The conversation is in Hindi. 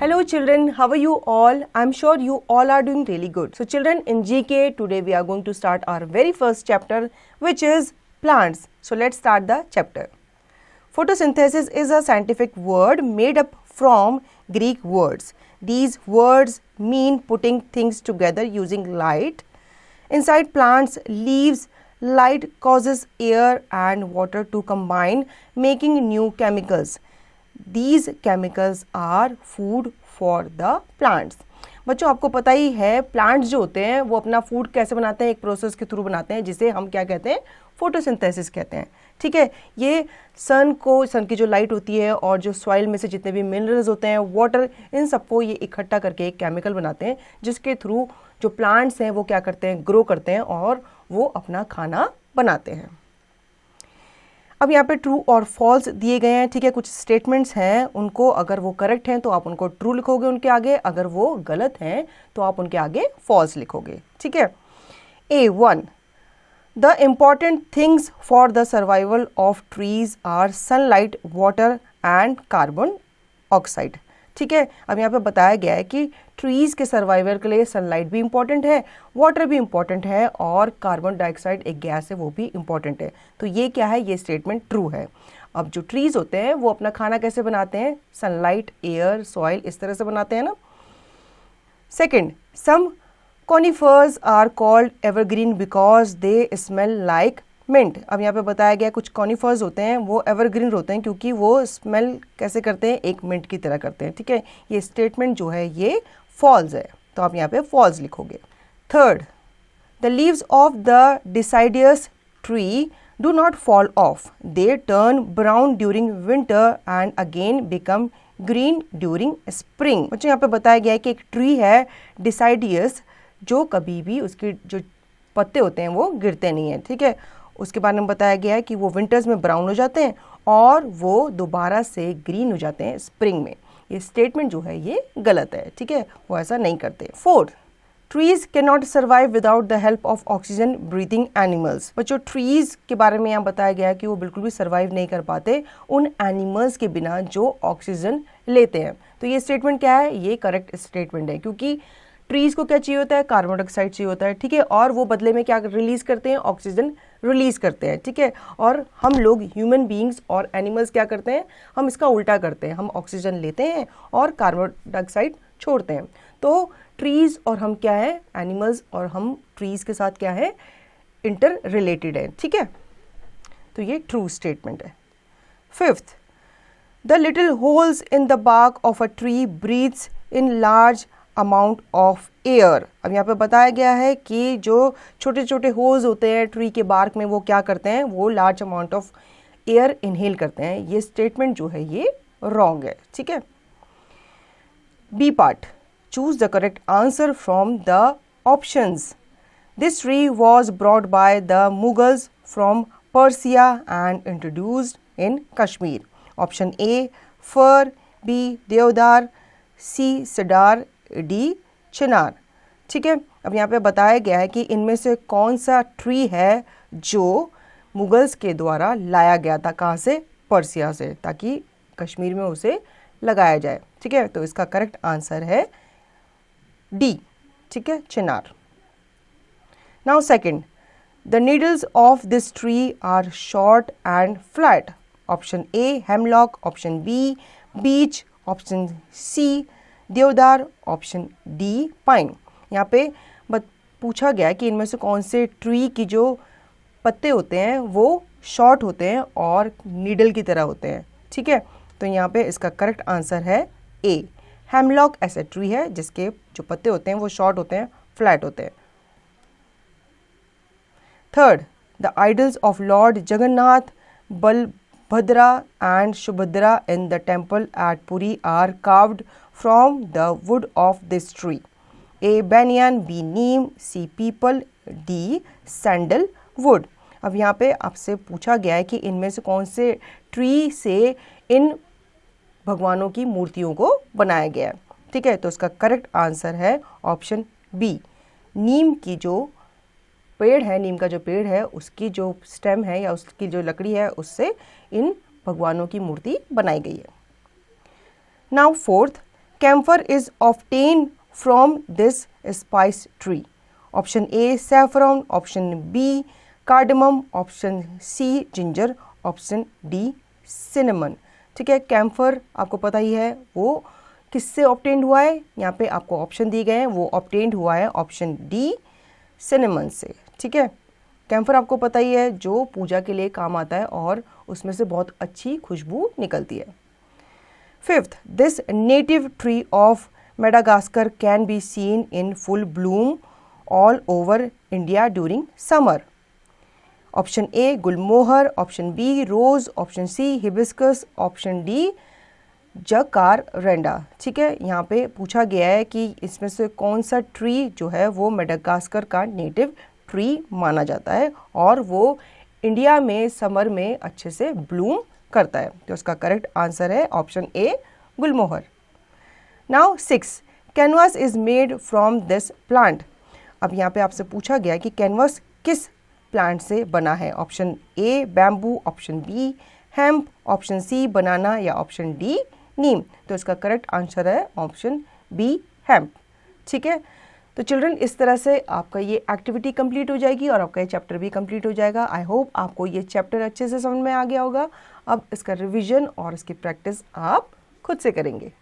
Hello children, how are you all? I'm sure you all are doing really good. So children, in GK today we are going to start our very first chapter, which is plants. So let's start the chapter. Photosynthesis is a scientific word made up from Greek words. These words mean putting things together using light. Inside plants, leaves, light causes air and water to combine, making new chemicals. These chemicals are food for the plants. बच्चों आपको पता ही है प्लांट्स जो होते हैं वो अपना फूड कैसे बनाते हैं, एक प्रोसेस के थ्रू बनाते हैं जिसे हम क्या कहते हैं, फोटोसिंथेसिस कहते हैं. ठीक है, ये सन की जो लाइट होती है और जो सॉइल में से जितने भी मिनरल्स होते हैं, वाटर, इन सबको ये इकट्ठा करके एक केमिकल बनाते हैं जिसके थ्रू जो प्लांट्स हैं वो क्या करते हैं, ग्रो करते हैं और वो अपना खाना बनाते हैं. अब यहाँ पे ट्रू और फॉल्स दिए गए हैं. ठीक है, कुछ स्टेटमेंट्स हैं, उनको अगर वो करेक्ट हैं तो आप उनको ट्रू लिखोगे उनके आगे, अगर वो गलत हैं तो आप उनके आगे फॉल्स लिखोगे. ठीक है. A1, the important things for the survival of trees are sunlight, water and carbon oxide. ठीक है, अब यहाँ पे बताया गया है कि ट्रीज़ के सर्वाइवल के लिए सनलाइट भी इम्पॉर्टेंट है, वाटर भी इम्पॉर्टेंट है और कार्बन डाइऑक्साइड एक गैस है वो भी इम्पॉर्टेंट है. तो ये क्या है, ये स्टेटमेंट ट्रू है. अब जो ट्रीज़ होते हैं वो अपना खाना कैसे बनाते हैं, सनलाइट, एयर, सॉइल, इस तरह से बनाते हैं ना. Second, some conifers are called evergreen because they smell like mint. अब यहाँ पे बताया गया कुछ कॉनिफर्स होते हैं वो एवरग्रीन होते हैं क्योंकि वो स्मेल कैसे करते हैं, एक मिंट की तरह करते हैं. ठीक है, ये स्टेटमेंट जो है ये फॉल्स है, तो आप यहाँ पे फॉल्स लिखोगे. Third, the leaves of the deciduous tree do not fall off, they turn brown during winter and again become green during spring. बच्चों यहाँ पे बताया गया है कि एक ट्री है डिसाइडियस जो कभी भी उसके जो पत्ते होते हैं वो गिरते नहीं हैं. ठीक है, उसके बारे में बताया गया है कि वो विंटर्स में ब्राउन हो जाते हैं और वो दोबारा से ग्रीन हो जाते हैं स्प्रिंग में. ये स्टेटमेंट जो है ये गलत है. ठीक है, वो ऐसा नहीं करते. Fourth, trees can not survive without the help of oxygen breathing animals. बच्चों ट्रीज के बारे में यहाँ बताया गया है कि वो बिल्कुल भी सर्वाइव नहीं कर पाते उन एनिमल्स के बिना जो ऑक्सीजन लेते हैं. तो ये स्टेटमेंट क्या है, ये करेक्ट स्टेटमेंट है क्योंकि ट्रीज को क्या चाहिए होता है, कार्बन डाइऑक्साइड चाहिए होता है. ठीक है, और वो बदले में क्या रिलीज करते हैं, ऑक्सीजन रिलीज करते हैं. ठीक है, और हम लोग ह्यूमन बीइंग्स और एनिमल्स क्या करते हैं, हम इसका उल्टा करते हैं, हम ऑक्सीजन लेते हैं और कार्बन डाइऑक्साइड छोड़ते हैं. तो ट्रीज और हम क्या है, एनिमल्स और हम ट्रीज के साथ क्या है, इंटर रिलेटेड है. ठीक है, तो ये ट्रू स्टेटमेंट है. Fifth, the little holes in the bark of a tree breathes in large amount of air. अब यहाँ पे बताया गया है कि जो छोटे छोटे होल्स होते हैं ट्री के बार्क में वो क्या करते हैं, वो large amount of air inhale करते हैं. ये स्टेटमेंट जो है ये रॉन्ग है. ठीक है. B part, choose the correct answer from the options. This tree was brought by the Mughals from Persia and introduced in Kashmir. Option A fir, B deodar, C सडार, D चिनार. ठीक है, अब यहाँ पे बताया गया है कि इनमें से कौन सा ट्री है जो मुगल्स के द्वारा लाया गया था, कहाँ से, पर्सिया से, ताकि कश्मीर में उसे लगाया जाए. ठीक है, तो इसका करेक्ट आंसर है डी. ठीक है, chinar. Now second, the needles of this tree are short and flat. Option A hemlock, option B beech, option C deodar, option D pine. यहाँ पे पूछा गया है कि इनमें से कौन से ट्री की जो पत्ते होते हैं वो शॉर्ट होते हैं और नीडल की तरह होते हैं. ठीक है, तो यहाँ पे इसका करेक्ट आंसर है ए. हेमलॉक ऐसा ट्री है जिसके जो पत्ते होते हैं वो शॉर्ट होते हैं, फ्लैट होते हैं. Third, the idols of Lord Jagannath, Balabhadra and Subhadra in the temple at Puri are carved from the wood of this tree. A banyan, B neem, C people, D sandal wood. अब यहाँ पे आपसे पूछा गया है कि इनमें से कौन से ट्री से इन भगवानों की मूर्तियों को बनाया गया है. ठीक है, तो इसका करेक्ट आंसर है ऑप्शन बी. नीम की जो पेड़ है, नीम का जो पेड़ है उसकी जो स्टेम है या उसकी जो लकड़ी है उससे इन भगवानों की मूर्ति बनाई गई है. Now fourth, camphor is obtained from this spice tree? Option A saffron, option B cardamom, option C ginger, option D cinnamon. ठीक है, कैम्फर आपको पता ही है वो किससे ऑब्टेन्ड हुआ है, यहाँ पे आपको ऑप्शन दिए गए हैं, वो ऑब्टेन्ड हुआ है ऑप्शन डी सिनेमन से. ठीक है, कैम्फर आपको पता ही है जो पूजा के लिए काम आता है और उसमें से बहुत अच्छी खुशबू निकलती है. Fifth, this native tree of Madagascar can be seen in full bloom all over India during summer. Option A gulmohar, option B rose, option C hibiscus, option D jacaranda. ठीक है, यहाँ पे पूछा गया है कि इसमें से कौन सा ट्री जो है वो मेडागास्कर का नेटिव ट्री माना जाता है और वो इंडिया में समर में अच्छे से ब्लूम करता है. तो उसका करेक्ट आंसर है option A Gulmohar. Now 6, canvas is made from this plant. अब यहाँ पे आपसे पूछा गया कि कैनवास किस प्लांट से बना है. Option A bamboo, option B hemp, option C banana या ऑप्शन डी नीम. तो इसका करेक्ट आंसर है ऑप्शन बी हेम्प. ठीक है, तो चिल्ड्रन इस तरह से आपका ये एक्टिविटी कंप्लीट हो जाएगी और आपका ये चैप्टर भी कंप्लीट हो जाएगा. आई होप आपको ये चैप्टर अच्छे से समझ में आ गया होगा. अब इसका रिवीजन और इसकी प्रैक्टिस आप खुद से करेंगे.